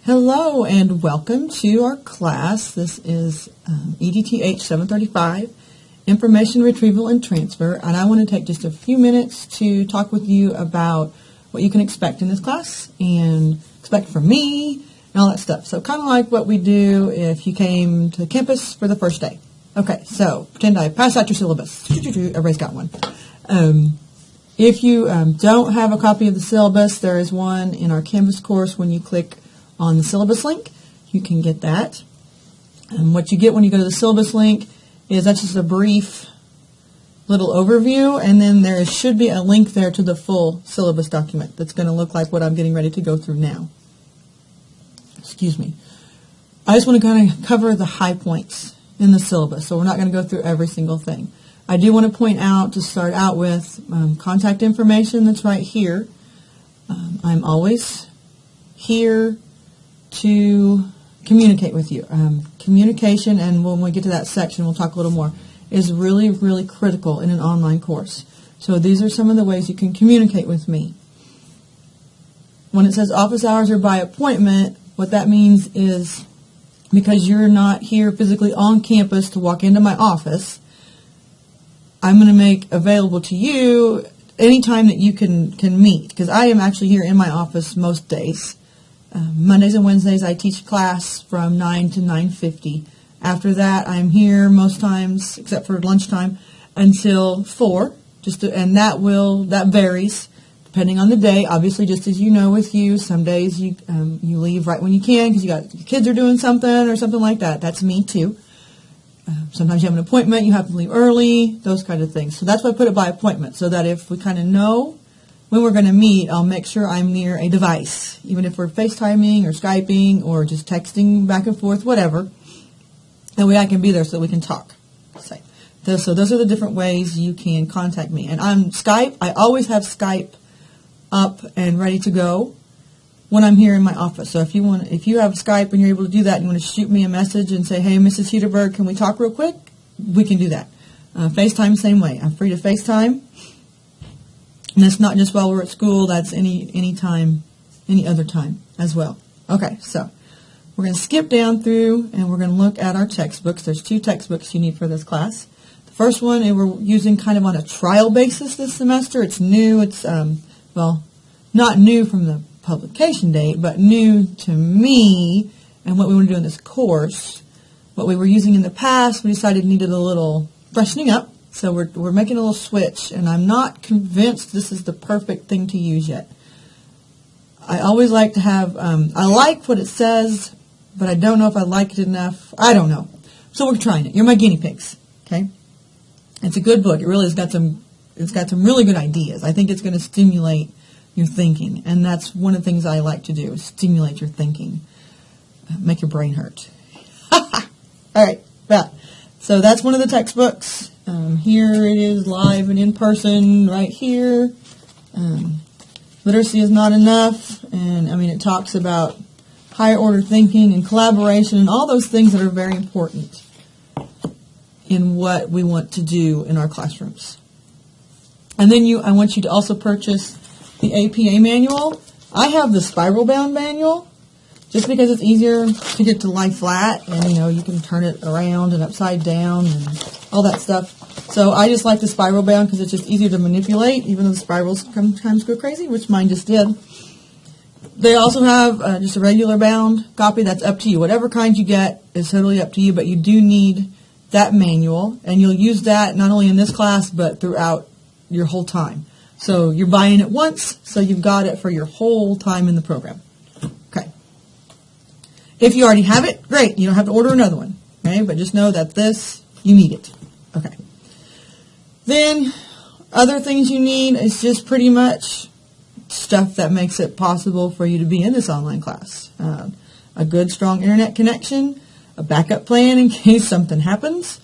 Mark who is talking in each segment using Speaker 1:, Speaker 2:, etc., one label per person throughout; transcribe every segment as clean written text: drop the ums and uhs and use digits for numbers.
Speaker 1: Hello and welcome to our class. This is EDTH 735, Information Retrieval and Transfer, and I want to take just a few minutes to talk with you about what you can expect in this class and expect from me and all that stuff. So kind of like what we do if you came to campus for the first day. Okay, so pretend I passed out your syllabus. Everybody's got one. If you don't have a copy of the syllabus, there is one in our Canvas course. When you click on the syllabus link, you can get that. And what you get when you go to the syllabus link is that's just a brief little overview, and then there should be a link there to the full syllabus document that's going to look like what I'm getting ready to go through now. Excuse me. I just want to kind of cover the high points in the syllabus, so we're not going to go through every single thing. I do want to point out, to start out with, contact information that's right here. I'm always here to communicate with you. Communication, and when we get to that section, we'll talk a little more, is really, really critical in an online course. So these are some of the ways you can communicate with me. When it says office hours are by appointment, what that means is because you're not here physically on campus to walk into my office, I'm going to make available to you any time that you can meet, because I am actually here in my office most days. Mondays and Wednesdays I teach class from 9 to 9:50. After that I'm here most times, except for lunchtime, until 4. And that varies depending on the day. Obviously, just as you know with you, some days you leave right when you can because your kids are doing something or something like that. That's me too. Sometimes you have an appointment, you have to leave early, those kind of things. So that's why I put it by appointment, so that if we kind of know when we're going to meet, I'll make sure I'm near a device, even if we're FaceTiming or Skyping or just texting back and forth, whatever. That way I can be there so that we can talk. So those are the different ways you can contact me. And on Skype, I always have Skype up and ready to go when I'm here in my office. So if you have Skype and you're able to do that and you want to shoot me a message and say, hey, Mrs. Huderberg, can we talk real quick? We can do that. FaceTime, same way. I'm free to FaceTime. And that's not just while we're at school. That's any time, any other time as well. Okay, so we're going to skip down through and we're going to look at our textbooks. There's 2 textbooks you need for this class. The first one, and we're using kind of on a trial basis this semester. It's new. It's, not new from the publication date, but new to me and what we want to do in this course. What we were using in the past, we decided needed a little freshening up. So we're making a little switch, and I'm not convinced this is the perfect thing to use yet. I always like to have, I like what it says, but I don't know if I like it enough. I don't know. So we're trying it. You're my guinea pigs, okay? It's a good book. It really has got some really good ideas. I think it's going to stimulate your thinking, and that's one of the things I like to do, is stimulate your thinking, make your brain hurt. All right, so that's one of the textbooks. Here it is live and in person right here. Literacy is not enough, and it talks about higher order thinking and collaboration and all those things that are very important in what we want to do in our classrooms. And then I want you to also purchase the APA manual. I have the spiral bound manual just because it's easier to get to lie flat, and you can turn it around and upside down and all that stuff. So I just like the spiral bound because it's just easier to manipulate, even though the spirals sometimes go crazy, which mine just did. They also have just a regular bound copy. That's up to you. Whatever kind you get is totally up to you, but you do need that manual, and you'll use that not only in this class but throughout your whole time. So you're buying it once, so you've got it for your whole time in the program. Okay. If you already have it, great. You don't have to order another one. Okay, but just know that you need it. Okay. Then other things you need is just pretty much stuff that makes it possible for you to be in this online class. A good, strong internet connection, a backup plan in case something happens,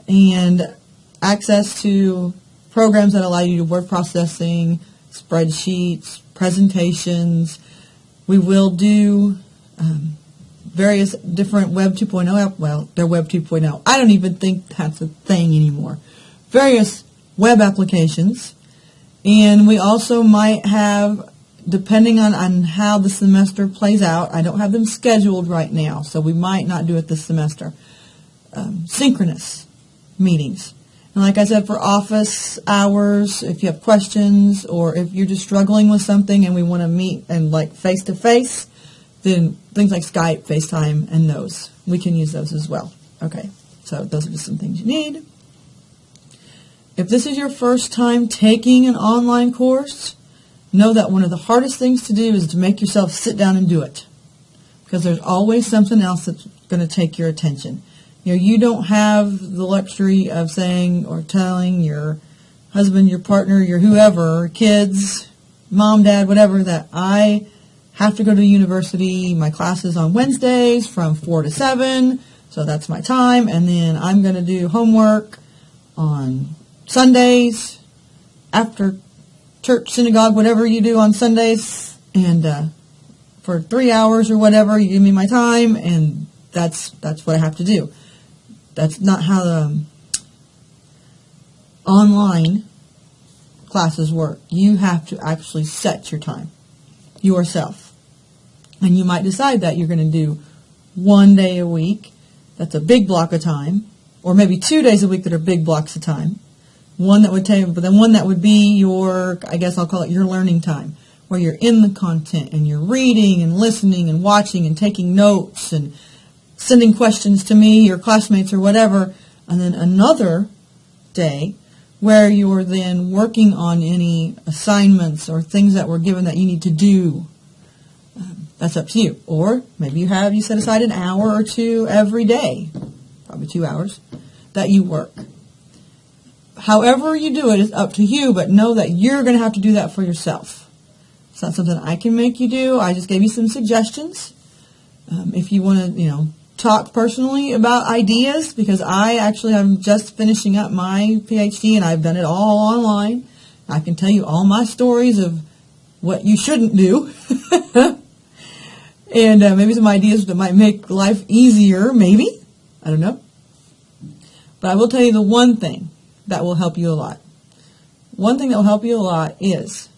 Speaker 1: and access to programs that allow you to word processing, spreadsheets, presentations. We will do various different Web 2.0, well, they're Web 2.0. I don't even think that's a thing anymore. Various web applications, and we also might have depending on how the semester plays out, I don't have them scheduled right now, so we might not do it this semester. Synchronous meetings. And like I said, for office hours, if you have questions or if you're just struggling with something and we want to meet and like face-to-face, then things like Skype, FaceTime, and those. We can use those as well. Okay, so those are just some things you need. If this is your first time taking an online course, know that one of the hardest things to do is to make yourself sit down and do it, because there's always something else that's going to take your attention. You don't have the luxury of saying or telling your husband, your partner, your whoever, kids, mom, dad, whatever, that I have to go to university. My class is on Wednesdays from 4 to 7, so that's my time, and then I'm going to do homework on Sundays after church, synagogue, whatever you do on Sundays, and for 3 hours or whatever, you give me my time, and that's what I have to do. That's not how the online classes work. You have to actually set your time yourself. And you might decide that you're going to do 1 day a week. That's a big block of time. Or maybe 2 days a week that are big blocks of time. One that would take, but then one that would be your, I guess I'll call it your learning time, where you're in the content and you're reading and listening and watching and taking notes and sending questions to me, your classmates, or whatever, and then another day where you're then working on any assignments or things that were given that you need to do. That's up to you. Or maybe you set aside an hour or two every day, probably 2 hours, that you work. However you do it is up to you, but know that you're going to have to do that for yourself. It's not something I can make you do. I just gave you some suggestions. If you want to, talk personally about ideas, because I actually am just finishing up my PhD and I've done it all online. I can tell you all my stories of what you shouldn't do. And maybe some ideas that might make life easier, maybe. I don't know. But I will tell you the one thing that will help you a lot. One thing that will help you a lot is,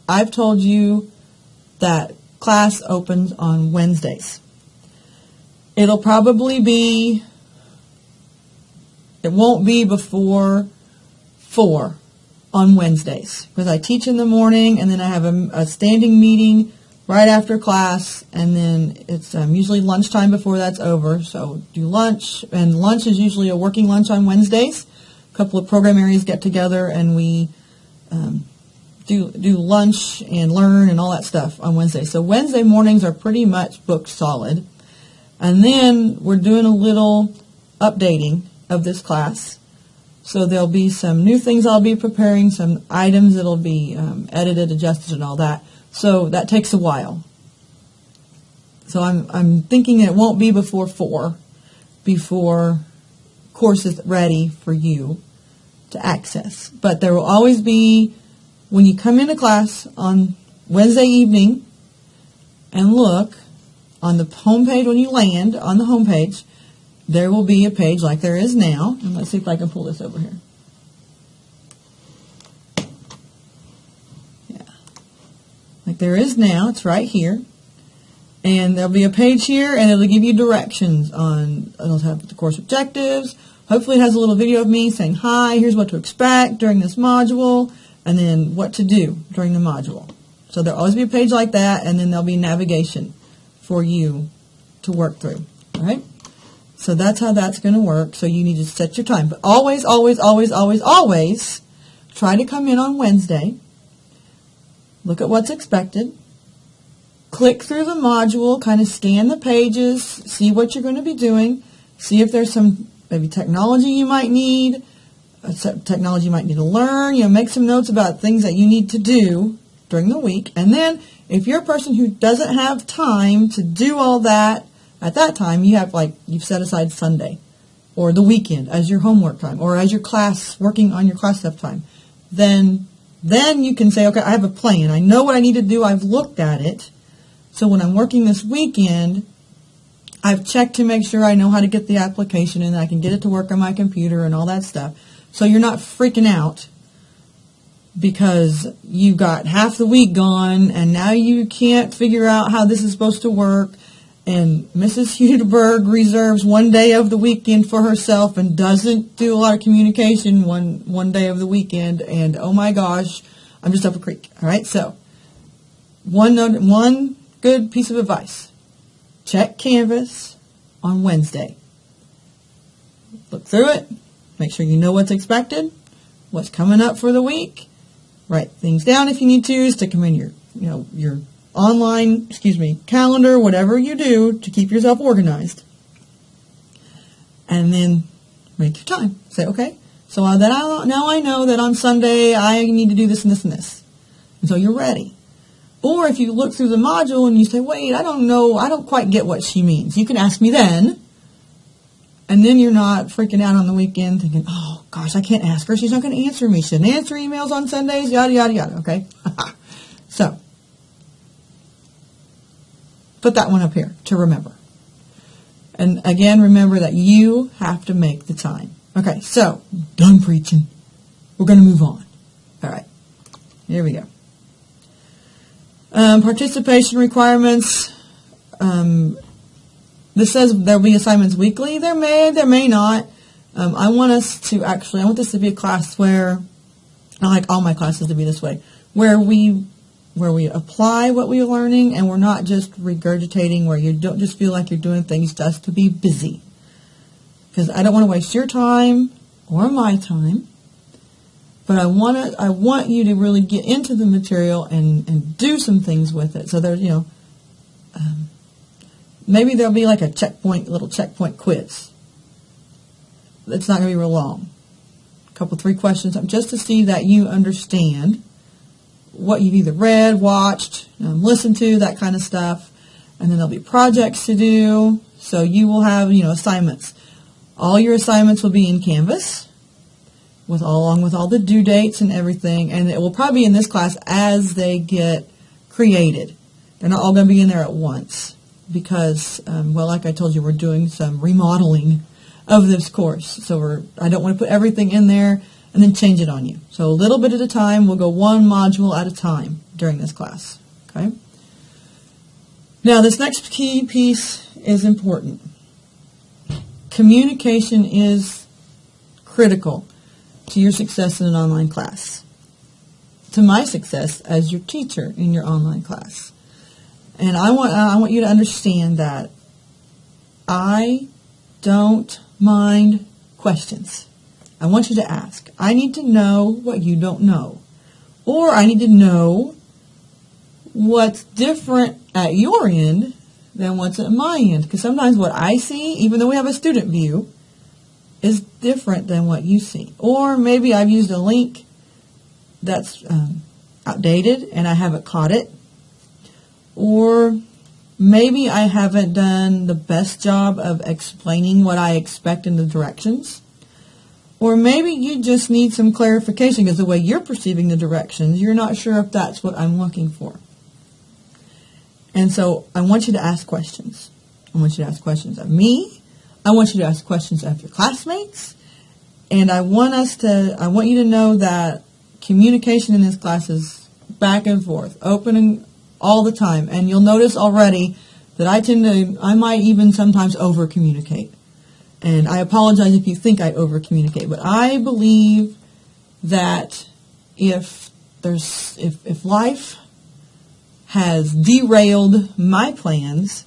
Speaker 1: I've told you that class opens on Wednesdays. It'll probably be, it won't be before 4 on Wednesdays, because I teach in the morning and then I have a standing meeting right after class, and then it's usually lunchtime before that's over. So do lunch, and lunch is usually a working lunch on Wednesdays. A couple of program areas get together and we do lunch and learn and all that stuff on Wednesday. So Wednesday mornings are pretty much booked solid. And then we're doing a little updating of this class. So there'll be some new things I'll be preparing, some items that'll be edited, adjusted, and all that. So that takes a while. So I'm thinking it won't be before 4, before course is ready for you to access. But there will always be, when you come into class on Wednesday evening and look, on the homepage, when you land on the homepage, there will be a page like there is now. And let's see if I can pull this over here. Yeah. Like there is now. It's right here. And there'll be a page here, and it'll give you directions on, it'll have the course objectives. Hopefully it has a little video of me saying, hi, here's what to expect during this module, and then what to do during the module. So there'll always be a page like that, and then there'll be navigation for you to work through. All right? So that's how that's going to work. So you need to set your time. But always, always, always, always, always try to come in on Wednesday. Look at what's expected. Click through the module, kind of scan the pages, see what you're going to be doing, see if there's some maybe technology you might need, technology you might need to learn. Make some notes about things that you need to do during the week. And then if you're a person who doesn't have time to do all that at that time, you've set aside Sunday or the weekend as your homework time or as your class, working on your class stuff time, then you can say, okay, I have a plan. I know what I need to do. I've looked at it. So when I'm working this weekend, I've checked to make sure I know how to get the application and I can get it to work on my computer and all that stuff. So you're not freaking out because you got half the week gone and now you can't figure out how this is supposed to work. And Mrs. Hudeberg reserves one day of the weekend for herself and doesn't do a lot of communication one day of the weekend. And oh my gosh, I'm just up a creek. All right, so one good piece of advice. Check Canvas on Wednesday. Look through it. Make sure you know what's expected, what's coming up for the week. Write things down if you need to. Stick them in your online, calendar, whatever you do to keep yourself organized. And then make your time. Say, okay, so now I know that on Sunday I need to do this and this and this. And so you're ready. Or if you look through the module and you say, wait, I don't quite get what she means. You can ask me then. And then you're not freaking out on the weekend thinking, oh, gosh, I can't ask her. She's not going to answer me. She shouldn't answer emails on Sundays, yada, yada, yada, okay? So, put that one up here to remember. And again, remember that you have to make the time. Okay, so, done preaching. We're going to move on. All right, here we go. Participation requirements. This says there'll be assignments weekly. There may not. I want this to be a class where, I like all my classes to be this way, where we apply what we're learning and we're not just regurgitating, where you don't just feel like you're doing things just to be busy. Because I don't want to waste your time or my time, but I want you to really get into the material and do some things with it. So there's, maybe there'll be like a little checkpoint quiz. It's not going to be real long. A couple, 3 questions, just to see that you understand what you've either read, watched, listened to, that kind of stuff. And then there'll be projects to do. So you will have, assignments. All your assignments will be in Canvas, along with all the due dates and everything. And it will probably be in this class as they get created. They're not all going to be in there at once. Because, like I told you, we're doing some remodeling of this course. So I don't want to put everything in there and then change it on you. So a little bit at a time. We'll go one module at a time during this class. Okay? Now, this next key piece is important. Communication is critical to your success in an online class. To my success as your teacher in your online class. And I want you to understand that I don't mind questions. I want you to ask. I need to know what you don't know. Or I need to know what's different at your end than what's at my end. Because sometimes what I see, even though we have a student view, is different than what you see. Or maybe I've used a link that's outdated and I haven't caught it. Or maybe I haven't done the best job of explaining what I expect in the directions. Or maybe you just need some clarification because the way you're perceiving the directions, you're not sure if that's what I'm looking for. And so I want you to ask questions. I want you to ask questions of me. I want you to ask questions of your classmates. And I want you to know that communication in this class is back and forth, open and all the time. And you'll notice already that I might even sometimes over-communicate. And I apologize if you think I over-communicate, but I believe that if life has derailed my plans,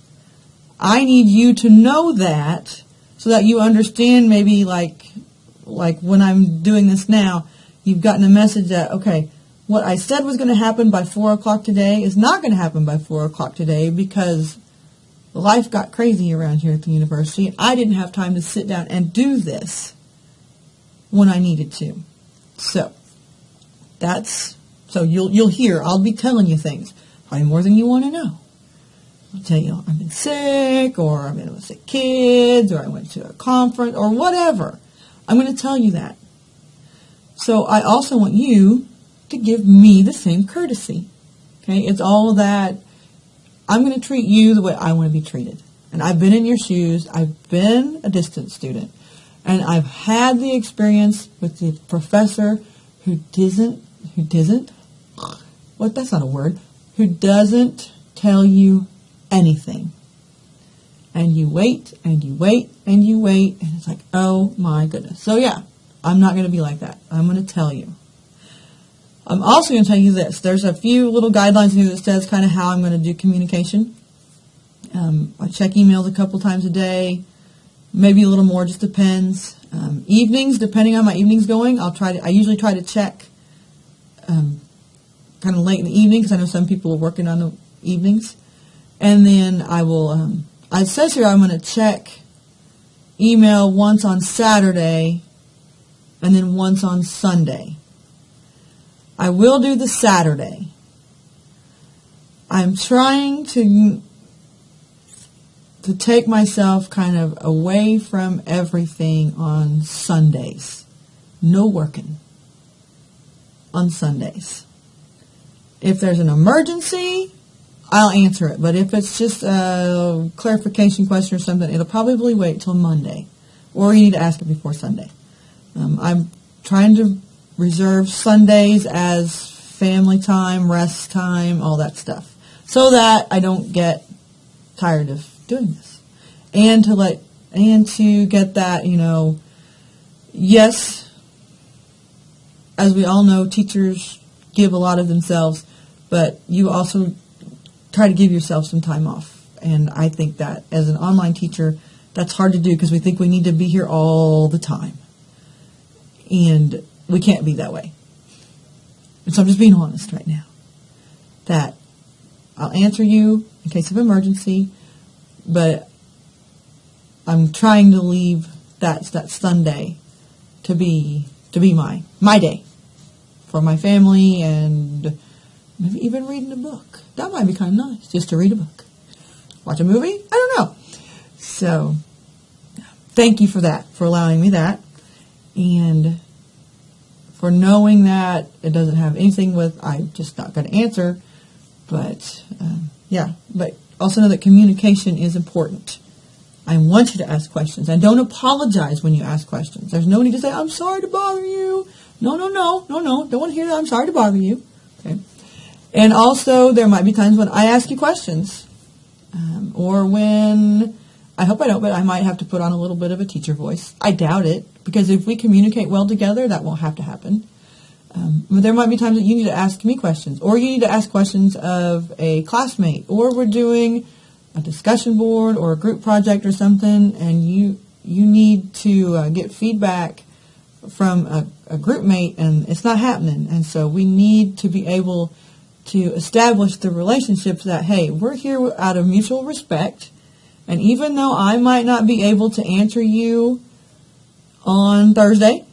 Speaker 1: I need you to know that so that you understand maybe like when I'm doing this now, you've gotten a message that, okay, what I said was going to happen by 4 o'clock today is not going to happen by 4 o'clock today because life got crazy around here at the university. I didn't have time to sit down and do this when I needed to. So you'll hear, I'll be telling you things, probably more than you want to know. I'll tell you, I've been sick, or I've been with sick kids, or I went to a conference, or whatever. I'm going to tell you that. So I also want you to give me the same courtesy. Okay, it's all that I'm going to treat you the way I want to be treated. And I've been in your shoes. I've been a distance student. And I've had the experience with the professor who what, that's not a word, who doesn't tell you anything. And you wait, and you wait, and you wait, and it's like, oh my goodness. So yeah, I'm not going to be like that. I'm going to tell you. I'm also going to tell you this. There's a few little guidelines here that says kind of how I'm going to do communication. I check emails a couple times a day, maybe a little more, just depends. Evenings, depending on my evenings going, I usually try to check kind of late in the evening because I know some people are working on the evenings. And then I will, it says here I'm going to check email once on Saturday and then once on Sunday. I will do the Saturday. I'm trying to take myself kind of away from everything on Sundays. No working on Sundays. If there's an emergency, I'll answer it. But if it's just a clarification question or something, it'll probably wait till Monday. Or you need to ask it before Sunday. I'm trying to reserve Sundays as family time, rest time, all that stuff. So that I don't get tired of doing this. And to get that, yes, as we all know, teachers give a lot of themselves, but you also try to give yourself some time off. And I think that as an online teacher, that's hard to do because we think we need to be here all the time. And we can't be that way. And so I'm just being honest right now. That I'll answer you in case of emergency, but I'm trying to leave that Sunday to be my day for my family and maybe even reading a book. That might be kind of nice, just to read a book. Watch a movie? I don't know. So, thank you for that, for allowing me that. And for knowing that it doesn't have anything with, I'm just not going to answer. But, but also know that communication is important. I want you to ask questions. And don't apologize when you ask questions. There's no need to say, I'm sorry to bother you. No. Don't want to hear that. I'm sorry to bother you. Okay. And also, there might be times when I ask you questions. Or when, I hope I don't, but I might have to put on a little bit of a teacher voice. I doubt it. Because if we communicate well together, that won't have to happen. But there might be times that you need to ask me questions. Or you need to ask questions of a classmate. Or we're doing a discussion board or a group project or something. And you need to get feedback from a group mate. And it's not happening. And so we need to be able to establish the relationships that, hey, we're here out of mutual respect. And even though I might not be able to answer you on Thursday,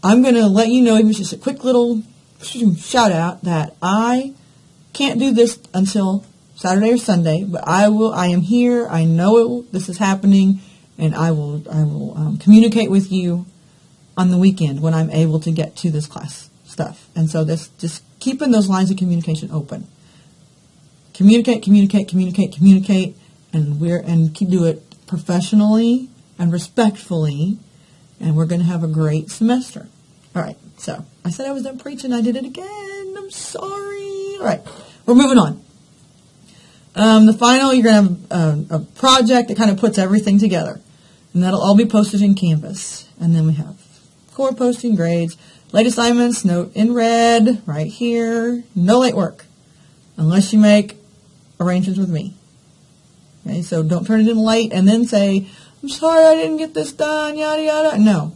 Speaker 1: I'm going to let you know, even just a quick little shout out, that I can't do this until Saturday or Sunday, but I am here. I know this is happening, and I will communicate with you on the weekend when I'm able to get to this class stuff. And so this, just keeping those lines of communication open. Communicate, and do it professionally and respectfully, and we're going to have a great semester. All right, so I said I was done preaching. I did it again. I'm sorry. All right, we're moving on. The final, you're going to have a project that kind of puts everything together, and that'll all be posted in Canvas. And then we have core posting, grades, late assignments, note in red right here. No late work unless you make arrangements with me. Okay, so don't turn it in late and then say, I'm sorry I didn't get this done, yada, yada. No.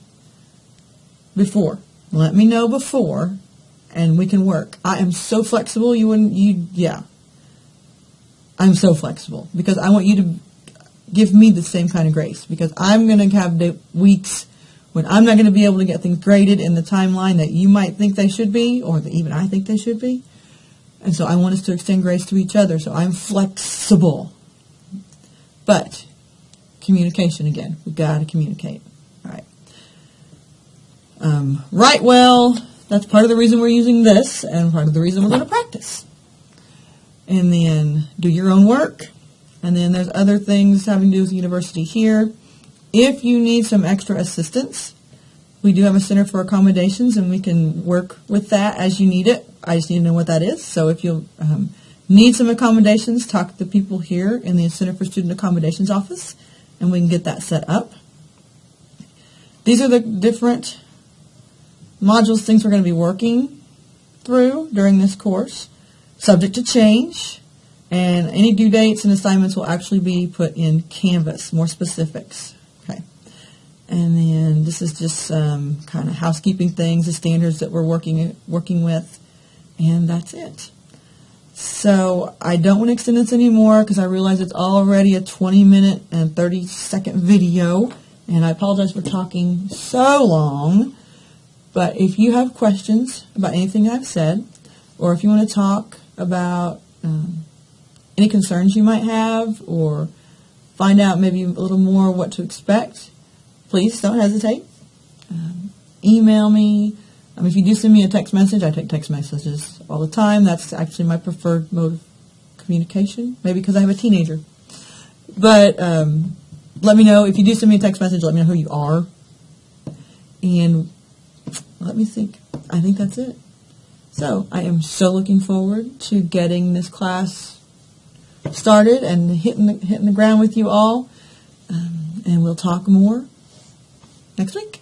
Speaker 1: Before. Let me know before, and we can work. I am so flexible, I'm so flexible because I want you to give me the same kind of grace, because I'm going to have weeks when I'm not going to be able to get things graded in the timeline that you might think they should be, or that even I think they should be. And so I want us to extend grace to each other, so I'm flexible. But communication again. We've got to communicate. All right. Write well. That's part of the reason we're using this, and part of the reason we're going to practice. And then do your own work. And then there's other things having to do with the university here. If you need some extra assistance We do have a Center for Accommodations, and we can work with that as you need it. I just need to know what that is. So if you need some accommodations, talk to the people here in the Center for Student Accommodations office, and we can get that set up. These are the different modules, things we're going to be working through during this course, subject to change, and any due dates and assignments will actually be put in Canvas, more specifics. Okay. And then this is just some kind of housekeeping things, the standards that we're working with, and that's it. So I don't want to extend this anymore because I realize it's already a 20-minute and 30-second video, and I apologize for talking so long. But if you have questions about anything I've said, or if you want to talk about any concerns you might have, or find out maybe a little more what to expect, please don't hesitate. Email me. If you do send me a text message, I take text messages all the time. That's actually my preferred mode of communication, maybe because I have a teenager. But let me know. If you do send me a text message, let me know who you are. And let me think. I think that's it. So I am so looking forward to getting this class started and hitting the ground with you all. And we'll talk more next week.